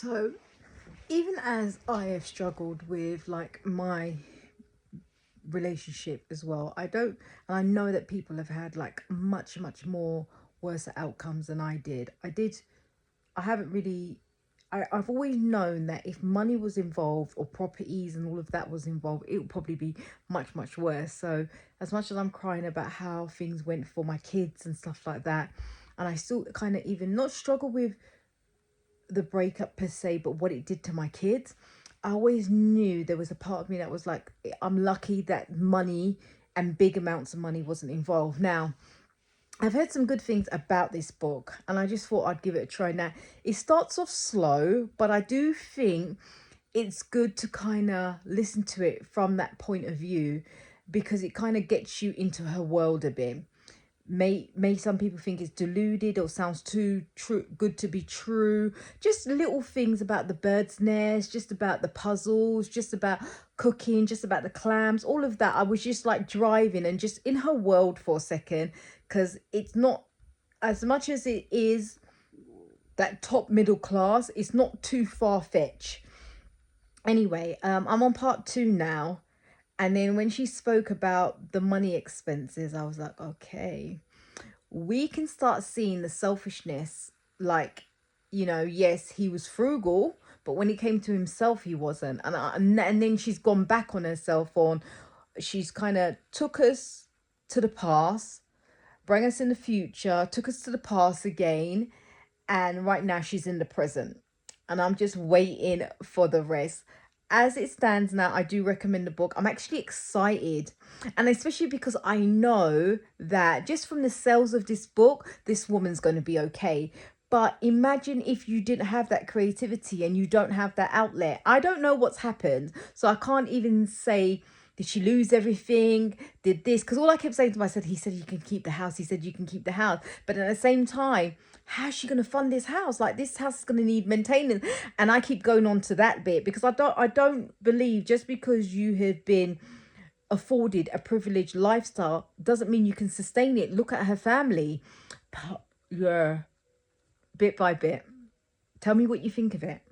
So even as I have struggled with like my relationship as well, and I know that people have had like much more worse outcomes than I haven't really, I've always known that if money was involved or properties and all of that was involved, it would probably be much worse. So as much as I'm crying about how things went for my kids and stuff like that, and I still kind of even not struggle with the breakup per se, but what it did to my kids. I always knew there was a part of me that was like, I'm lucky that money and big amounts of money wasn't involved. Now, I've heard some good things about this book, and I just thought I'd give it a try. Now, it starts off slow, but I do think it's good to kind of listen to it from that point of view because it kind of gets you into her world a bit. May some people think it's deluded or sounds too true good to be true. Just little things about the bird's nest, just about the puzzles, just about cooking, just about the clams, all of that. I was just like driving and just in her world for a second, because it's not, as much as it is that top middle class, it's not too far-fetched. Anyway, I'm on part 2 now. And then when she spoke about the money expenses, I was like, okay, we can start seeing the selfishness. Like, yes, he was frugal, but when it came to himself, he wasn't. And then she's gone back on herself she's kind of took us to the past, bring us in the future, took us to the past again. And right now she's in the present. And I'm just waiting for the rest. As it stands now, I do recommend the book. I'm actually excited. And especially because I know that just from the sales of this book, this woman's going to be okay. But imagine if you didn't have that creativity and you don't have that outlet. I don't know what's happened. So I can't even say, did she lose everything? Did this? Because all I kept saying to myself, he said you can keep the house. He said you can keep the house. But at the same time, how's she going to fund this house? Like, this house is going to need maintenance. And I keep going on to that bit because I don't believe just because you have been afforded a privileged lifestyle doesn't mean you can sustain it. Look at her family. But, yeah, bit by bit. Tell me what you think of it.